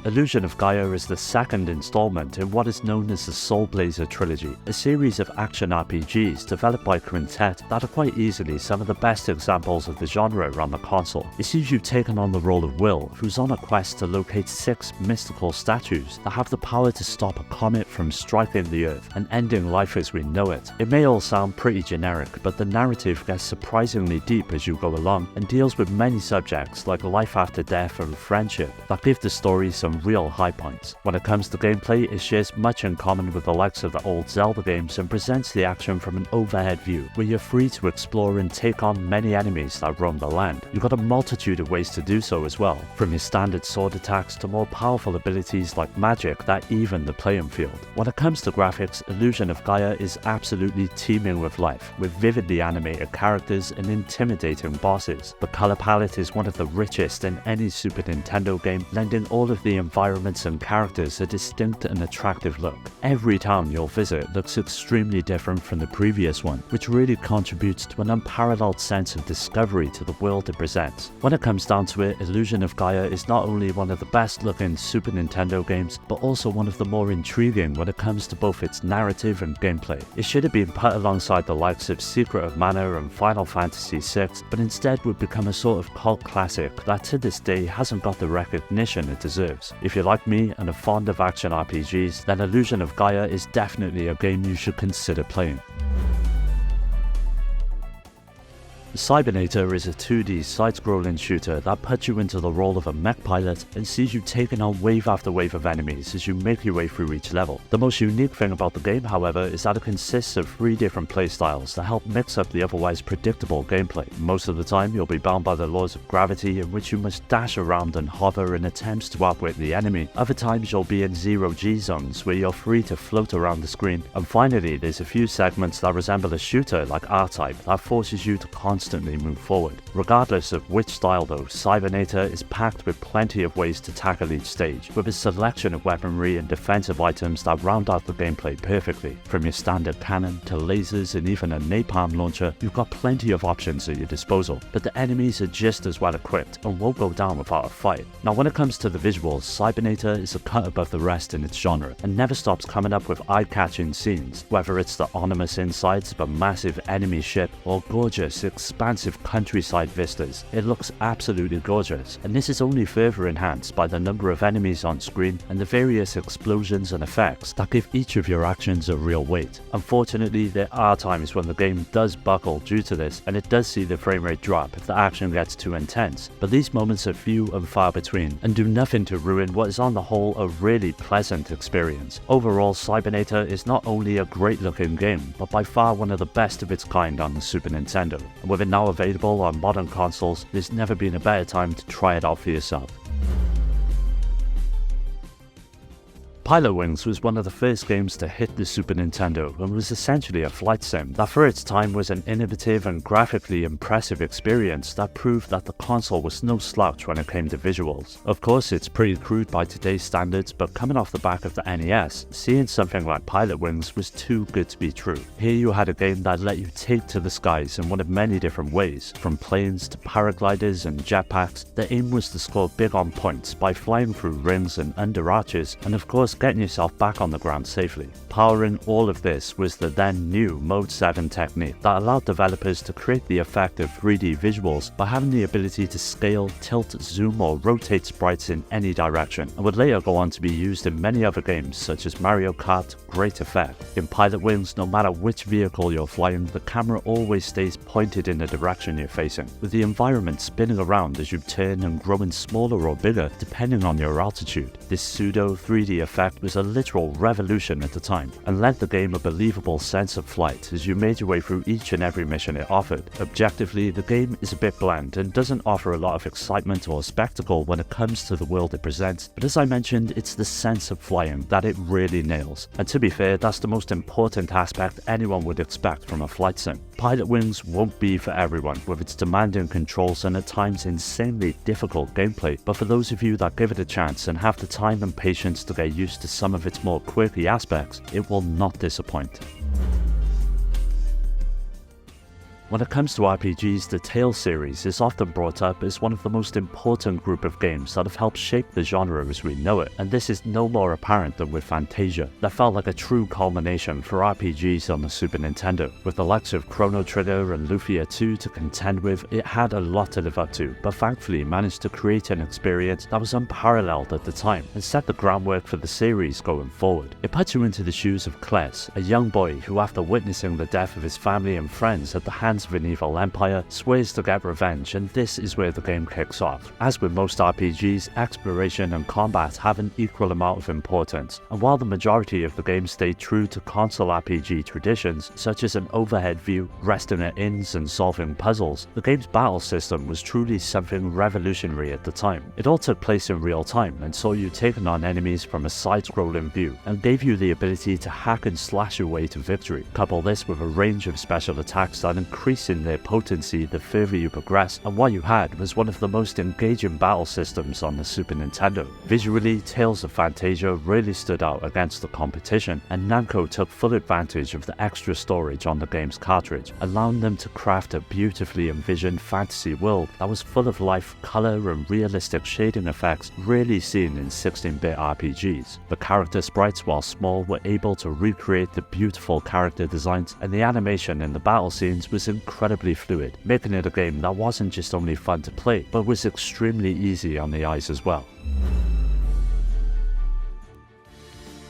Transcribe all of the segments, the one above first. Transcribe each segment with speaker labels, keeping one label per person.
Speaker 1: Illusion of Gaia is the second installment in what is known as the Soul Blazer trilogy, a series of action RPGs developed by Quintet that are quite easily some of the best examples of the genre on the console. It sees you taking on the role of Will, who's on a quest to locate 6 mystical statues that have the power to stop a comet from striking the Earth and ending life as we know it. It may all sound pretty generic, but the narrative gets surprisingly deep as you go along and deals with many subjects like life after death and friendship that give the story some real high points. When it comes to gameplay, it shares much in common with the likes of the old Zelda games and presents the action from an overhead view where you're free to explore and take on many enemies that roam the land. You've got a multitude of ways to do so as well, from your standard sword attacks to more powerful abilities like magic that even the playing field. When it comes to graphics, Illusion of Gaia is absolutely teeming with life, with vividly animated characters and intimidating bosses. The color palette is one of the richest in any Super Nintendo game, lending all of the environments and characters a distinct and attractive look. Every town you'll visit looks extremely different from the previous one, which really contributes to an unparalleled sense of discovery to the world it presents. When it comes down to it, Illusion of Gaia is not only one of the best looking Super Nintendo games, but also one of the more intriguing when it comes to both its narrative and gameplay. It should have been put alongside the likes of Secret of Mana and Final Fantasy VI, but instead would become a sort of cult classic that to this day hasn't got the recognition it deserves. If you're like me and are fond of action RPGs, then Illusion of Gaia is definitely a game you should consider playing. Cybernator is a 2D side-scrolling shooter that puts you into the role of a mech pilot and sees you taking on wave after wave of enemies as you make your way through each level. The most unique thing about the game, however, is that it consists of 3 different playstyles that help mix up the otherwise predictable gameplay. Most of the time you'll be bound by the laws of gravity, in which you must dash around and hover in attempts to outwit the enemy. Other times you'll be in zero-G zones where you're free to float around the screen. And finally, there's a few segments that resemble a shooter like R-Type that forces you to constantly move forward. Regardless of which style though, Cybernator is packed with plenty of ways to tackle each stage, with a selection of weaponry and defensive items that round out the gameplay perfectly. From your standard cannon to lasers and even a napalm launcher, you've got plenty of options at your disposal, but the enemies are just as well equipped and won't go down without a fight. Now when it comes to the visuals, Cybernator is a cut above the rest in its genre and never stops coming up with eye-catching scenes, whether it's the ominous insides of a massive enemy ship or gorgeous, expansive countryside vistas. It looks absolutely gorgeous, and this is only further enhanced by the number of enemies on screen and the various explosions and effects that give each of your actions a real weight. Unfortunately, there are times when the game does buckle due to this, and it does see the frame rate drop if the action gets too intense, but these moments are few and far between and do nothing to ruin what is on the whole a really pleasant experience. Overall, Cybernator is not only a great looking game, but by far one of the best of its kind on the Super Nintendo, and with it now available on modern consoles, there's never been a better time to try it out for yourself. Pilotwings was one of the first games to hit the Super Nintendo and was essentially a flight sim that for its time was an innovative and graphically impressive experience that proved that the console was no slouch when it came to visuals. Of course, it's pretty crude by today's standards, but coming off the back of the NES, seeing something like Pilotwings was too good to be true. Here you had a game that let you take to the skies in one of many different ways, from planes to paragliders and jetpacks. The aim was to score big on points by flying through rings and under arches, and of course getting yourself back on the ground safely. Powering all of this was the then new Mode 7 technique that allowed developers to create the effect of 3D visuals by having the ability to scale, tilt, zoom or rotate sprites in any direction, and would later go on to be used in many other games such as Mario Kart. Great effect. In Pilotwings, no matter which vehicle you're flying, the camera always stays pointed in the direction you're facing, with the environment spinning around as you turn and growing smaller or bigger depending on your altitude. This pseudo 3D effect was a literal revolution at the time, and lent the game a believable sense of flight as you made your way through each and every mission it offered. Objectively, the game is a bit bland and doesn't offer a lot of excitement or spectacle when it comes to the world it presents, but as I mentioned, it's the sense of flying that it really nails. And to be fair, that's the most important aspect anyone would expect from a flight sim. Pilotwings won't be for everyone, with its demanding controls and at times insanely difficult gameplay, but for those of you that give it a chance and have the time and patience to get used to some of its more quirky aspects, it will not disappoint. When it comes to RPGs, the Tales series is often brought up as one of the most important group of games that have helped shape the genre as we know it, and this is no more apparent than with Fantasia. That felt like a true culmination for RPGs on the Super Nintendo. With the likes of Chrono Trigger and Lufia 2 to contend with, it had a lot to live up to, but thankfully managed to create an experience that was unparalleled at the time and set the groundwork for the series going forward. It puts you into the shoes of Kles, a young boy who, after witnessing the death of his family and friends at the hands of an evil empire, swears to get revenge, and this is where the game kicks off. As with most RPGs, exploration and combat have an equal amount of importance, and while the majority of the game stayed true to console RPG traditions, such as an overhead view, resting at inns and solving puzzles, the game's battle system was truly something revolutionary at the time. It all took place in real time and saw you taking on enemies from a side-scrolling view, and gave you the ability to hack and slash your way to victory. Couple this with a range of special attacks that increase in their potency the further you progress, and what you had was one of the most engaging battle systems on the Super Nintendo. Visually, Tales of Fantasia really stood out against the competition, and Namco took full advantage of the extra storage on the game's cartridge, allowing them to craft a beautifully envisioned fantasy world that was full of life, colour and realistic shading effects rarely seen in 16-bit RPGs. The character sprites, while small, were able to recreate the beautiful character designs, and the animation in the battle scenes was incredibly fluid, making it a game that wasn't just only fun to play, but was extremely easy on the eyes as well.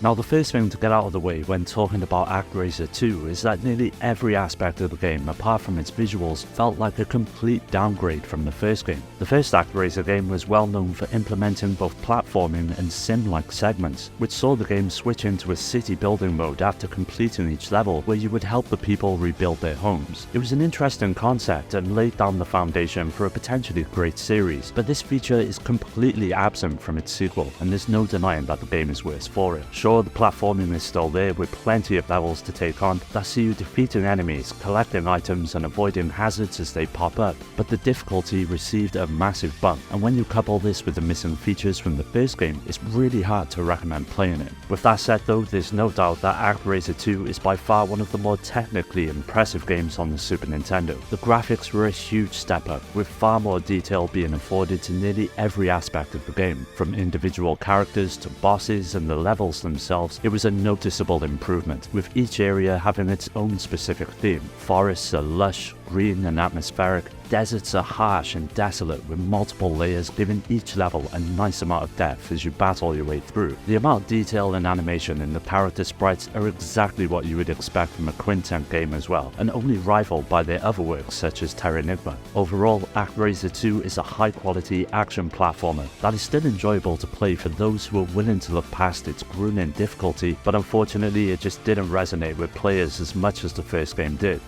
Speaker 1: Now, the first thing to get out of the way when talking about ActRaiser 2 is that nearly every aspect of the game, apart from its visuals, felt like a complete downgrade from the first game. The first ActRaiser game was well known for implementing both platforming and sim-like segments, which saw the game switch into a city building mode after completing each level, where you would help the people rebuild their homes. It was an interesting concept and laid down the foundation for a potentially great series, but this feature is completely absent from its sequel, and there's no denying that the game is worse for it. Sure, the platforming is still there, with plenty of levels to take on that see you defeating enemies, collecting items and avoiding hazards as they pop up, but the difficulty received a massive bump, and when you couple this with the missing features from the first game, it's really hard to recommend playing it. With that said though, there's no doubt that ActRaiser 2 is by far one of the more technically impressive games on the Super Nintendo. The graphics were a huge step up, with far more detail being afforded to nearly every aspect of the game, from individual characters to bosses and the levels themselves. It was a noticeable improvement, with each area having its own specific theme. Forests are lush, green and atmospheric, deserts are harsh and desolate with multiple layers, giving each level a nice amount of depth as you battle your way through. The amount of detail and animation in the character sprites are exactly what you would expect from a Quintet game as well, and only rivaled by their other works such as Terranigma. Overall, ActRaiser 2 is a high quality action platformer that is still enjoyable to play for those who are willing to look past its grueling difficulty, but unfortunately it just didn't resonate with players as much as the first game did.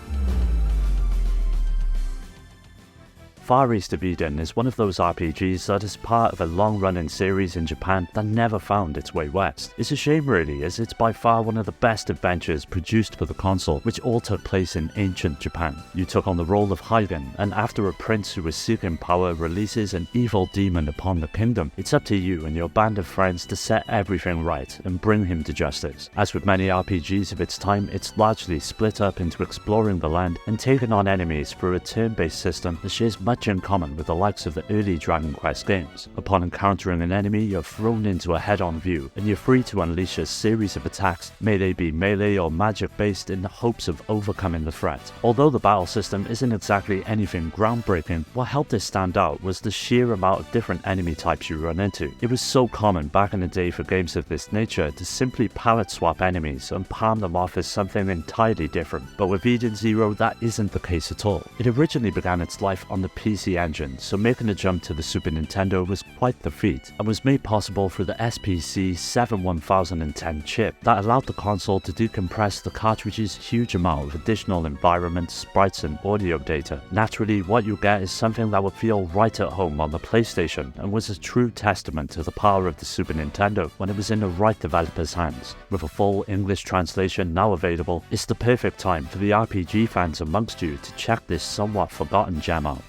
Speaker 1: Far East of Eden is one of those RPGs that is part of a long-running series in Japan that never found its way west. It's a shame really, as it's by far one of the best adventures produced for the console, which all took place in ancient Japan. You took on the role of Hagen, and after a prince who was seeking power releases an evil demon upon the kingdom, it's up to you and your band of friends to set everything right and bring him to justice. As with many RPGs of its time, it's largely split up into exploring the land and taking on enemies through a turn-based system that shares much in common with the likes of the early Dragon Quest games. Upon encountering an enemy, you're thrown into a head-on view, and you're free to unleash a series of attacks, may they be melee or magic-based, in the hopes of overcoming the threat. Although the battle system isn't exactly anything groundbreaking, what helped it stand out was the sheer amount of different enemy types you run into. It was so common back in the day for games of this nature to simply palette swap enemies and palm them off as something entirely different, but with Eden Zero that isn't the case at all. It originally began its life on the PC Engine, so making a jump to the Super Nintendo was quite the feat, and was made possible through the SPC 71010 chip that allowed the console to decompress the cartridge's huge amount of additional environment, sprites and audio data. Naturally, what you get is something that would feel right at home on the PlayStation, and was a true testament to the power of the Super Nintendo when it was in the right developer's hands. With a full English translation now available, it's the perfect time for the RPG fans amongst you to check this somewhat forgotten gem out.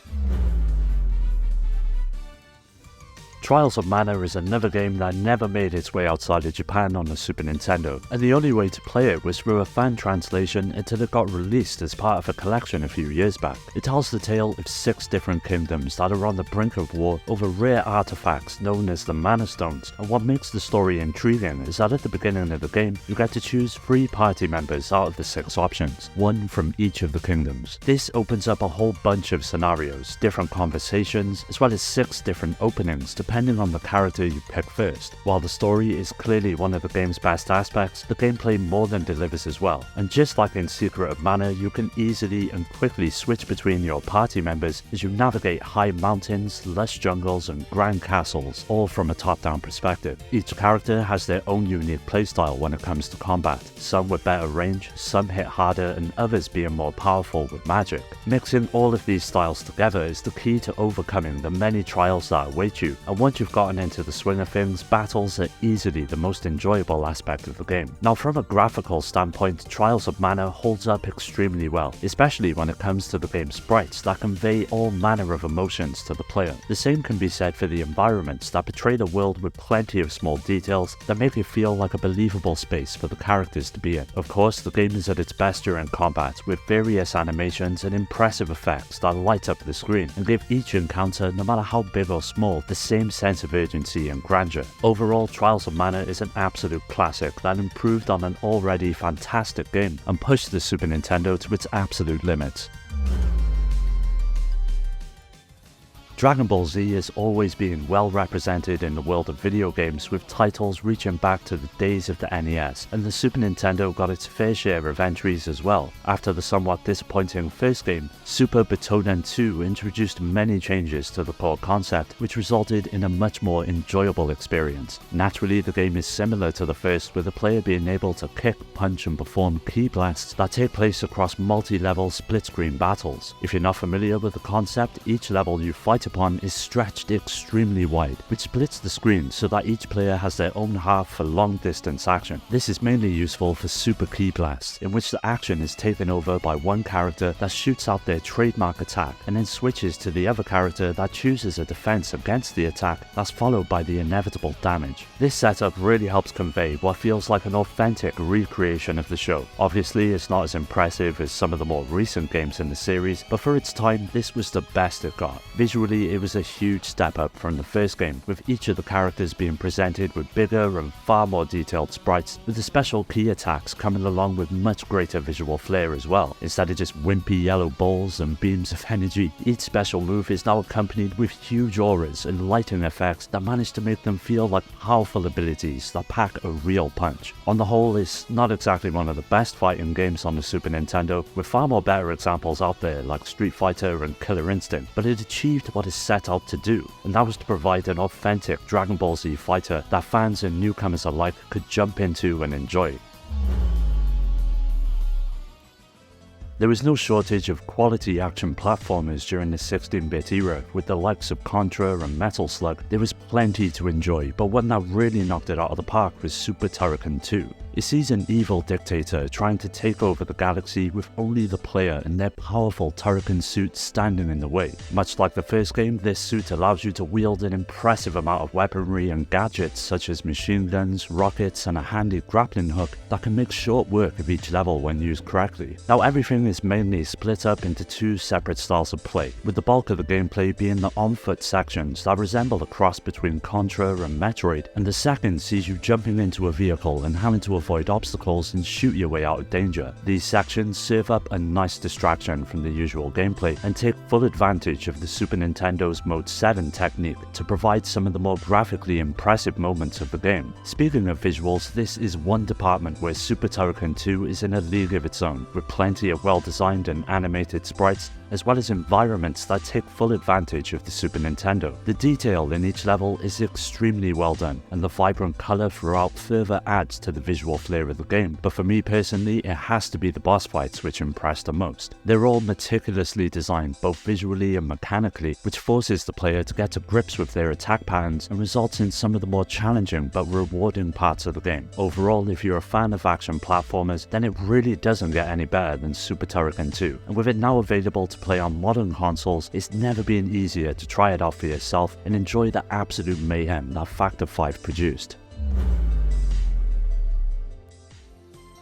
Speaker 1: Trials of Mana is another game that never made its way outside of Japan on the Super Nintendo, and the only way to play it was through a fan translation until it got released as part of a collection a few years back. It tells the tale of 6 different kingdoms that are on the brink of war over rare artifacts known as the Mana Stones, and what makes the story intriguing is that at the beginning of the game, you get to choose 3 party members out of the 6 options, 1 from each of the kingdoms. This opens up a whole bunch of scenarios, different conversations, as well as 6 different openings depending on the character you pick first. While the story is clearly one of the game's best aspects, the gameplay more than delivers as well, and just like in Secret of Mana, you can easily and quickly switch between your party members as you navigate high mountains, lush jungles, and grand castles, all from a top-down perspective. Each character has their own unique playstyle when it comes to combat, some with better range, some hit harder, and others being more powerful with magic. Mixing all of these styles together is the key to overcoming the many trials that await you, and once you've gotten into the swing of things, battles are easily the most enjoyable aspect of the game. Now, from a graphical standpoint, Trials of Mana holds up extremely well, especially when it comes to the game's sprites that convey all manner of emotions to the player. The same can be said for the environments that portray the world with plenty of small details that make it feel like a believable space for the characters to be in. Of course, the game is at its best during combat, with various animations and impressive effects that light up the screen and give each encounter, no matter how big or small, the same sense of urgency and grandeur. Overall, Trials of Mana is an absolute classic that improved on an already fantastic game and pushed the Super Nintendo to its absolute limits. Dragon Ball Z has always been well represented in the world of video games, with titles reaching back to the days of the NES, and the Super Nintendo got its fair share of entries as well. After the somewhat disappointing first game, Super Butoden 2 introduced many changes to the core concept, which resulted in a much more enjoyable experience. Naturally, the game is similar to the first, with the player being able to kick, punch, and perform key blasts that take place across multi-level split-screen battles. If you're not familiar with the concept, each level you fight upon is stretched extremely wide, which splits the screen so that each player has their own half for long distance action. This is mainly useful for Super Key Blasts, in which the action is taken over by one character that shoots out their trademark attack and then switches to the other character that chooses a defense against the attack that's followed by the inevitable damage. This setup really helps convey what feels like an authentic recreation of the show. Obviously, it's not as impressive as some of the more recent games in the series, but for its time, this was the best it got. Visually, it was a huge step up from the first game, with each of the characters being presented with bigger and far more detailed sprites, with the special key attacks coming along with much greater visual flair as well. Instead of just wimpy yellow balls and beams of energy, each special move is now accompanied with huge auras and lighting effects that manage to make them feel like powerful abilities that pack a real punch. On the whole, it's not exactly one of the best fighting games on the Super Nintendo, with far more better examples out there like Street Fighter and Killer Instinct, but it achieved what it set out to do, and that was to provide an authentic Dragon Ball Z fighter that fans and newcomers alike could jump into and enjoy. There was no shortage of quality action platformers during the 16-bit era, with the likes of Contra and Metal Slug. There was plenty to enjoy, but one that really knocked it out of the park was Super Turrican 2. It sees an evil dictator trying to take over the galaxy with only the player and their powerful Turrican suit standing in the way. Much like the first game, this suit allows you to wield an impressive amount of weaponry and gadgets such as machine guns, rockets, and a handy grappling hook that can make short work of each level when used correctly. Now, everything is mainly split up into 2 separate styles of play, with the bulk of the gameplay being the on-foot sections that resemble a cross between Contra and Metroid, and the second sees you jumping into a vehicle and having to avoid obstacles and shoot your way out of danger. These sections serve up a nice distraction from the usual gameplay and take full advantage of the Super Nintendo's Mode 7 technique to provide some of the more graphically impressive moments of the game. Speaking of visuals, this is one department where Super Turrican 2 is in a league of its own, with plenty of well-designed and animated sprites, as well as environments that take full advantage of the Super Nintendo. The detail in each level is extremely well done, and the vibrant colour throughout further adds to the visual flair of the game, but for me personally, it has to be the boss fights which impress the most. They're all meticulously designed, both visually and mechanically, which forces the player to get to grips with their attack patterns and results in some of the more challenging but rewarding parts of the game. Overall, if you're a fan of action platformers, then it really doesn't get any better than Super Turrican 2, and with it now available to play on modern consoles, it's never been easier to try it out for yourself and enjoy the absolute mayhem that Factor 5 produced.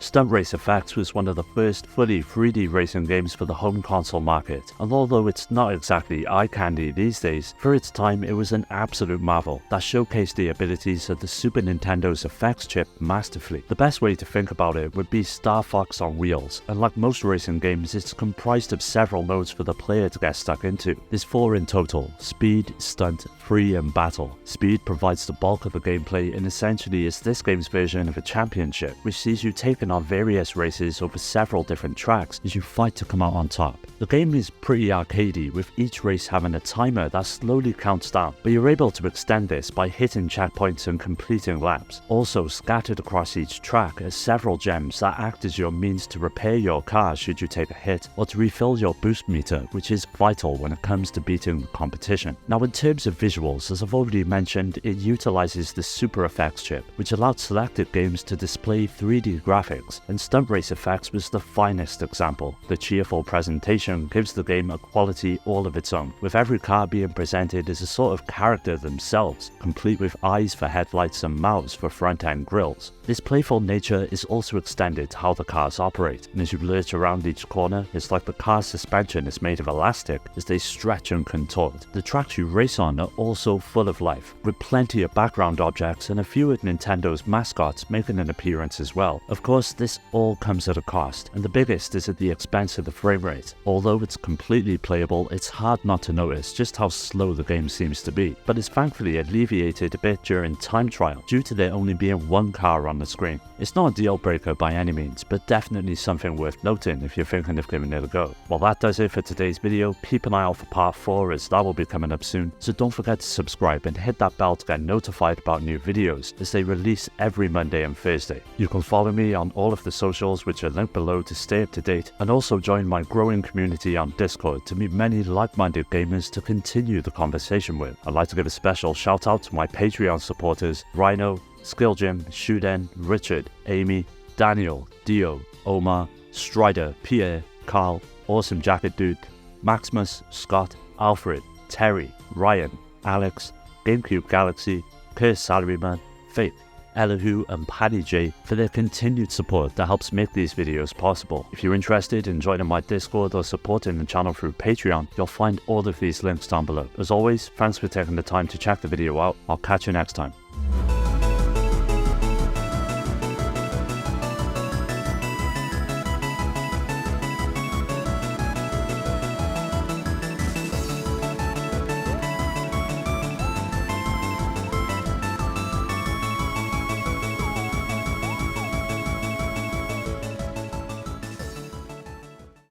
Speaker 1: Stunt Race FX was one of the first fully 3D racing games for the home console market, and although it's not exactly eye candy these days, for its time it was an absolute marvel that showcased the abilities of the Super Nintendo's effects chip masterfully. The best way to think about it would be Star Fox on wheels, and like most racing games, it's comprised of several modes for the player to get stuck into. There's 4 in total: Speed, Stunt, Free and Battle. Speed provides the bulk of the gameplay and essentially is this game's version of a championship, which sees you taking on various races over several different tracks as you fight to come out on top. The game is pretty arcadey, with each race having a timer that slowly counts down, but you're able to extend this by hitting checkpoints and completing laps. Also scattered across each track are several gems that act as your means to repair your car should you take a hit, or to refill your boost meter, which is vital when it comes to beating the competition. Now in terms of visuals, as I've already mentioned, it utilizes the Super Effects chip, which allowed selected games to display 3D graphics, and Stunt Race FX was the finest example. The cheerful presentation gives the game a quality all of its own, with every car being presented as a sort of character themselves, complete with eyes for headlights and mouths for front-end grills. This playful nature is also extended to how the cars operate, and as you lurch around each corner, it's like the car's suspension is made of elastic as they stretch and contort. The tracks you race on are also full of life, with plenty of background objects and a few of Nintendo's mascots making an appearance as well. Of course, this all comes at a cost, and the biggest is at the expense of the frame rate. Although it's completely playable, it's hard not to notice just how slow the game seems to be, but it's thankfully alleviated a bit during time trial due to there only being one car on the screen. It's not a deal breaker by any means, but definitely something worth noting if you're thinking of giving it a go. Well, that does it for today's video. Keep an eye out for part 4 as that will be coming up soon, so don't forget to subscribe and hit that bell to get notified about new videos as they release every Monday and Thursday. You can follow me on all of the socials which are linked below to stay up to date, and also join my growing community on Discord to meet many like-minded gamers to continue the conversation with. I'd like to give a special shout out to my Patreon supporters: Rhino, Skill Jim, Shuden, Richard, Amy, Daniel, Dio, Omar, Strider, Pierre, Carl, Awesome Jacket Dude, Maximus, Scott, Alfred, Terry, Ryan, Alex, GameCube Galaxy, Curse Salaryman, Faith, Elihu and Paddy J for their continued support that helps make these videos possible. If you're interested in joining my Discord or supporting the channel through Patreon, you'll find all of these links down below. As always, thanks for taking the time to check the video out. I'll catch you next time.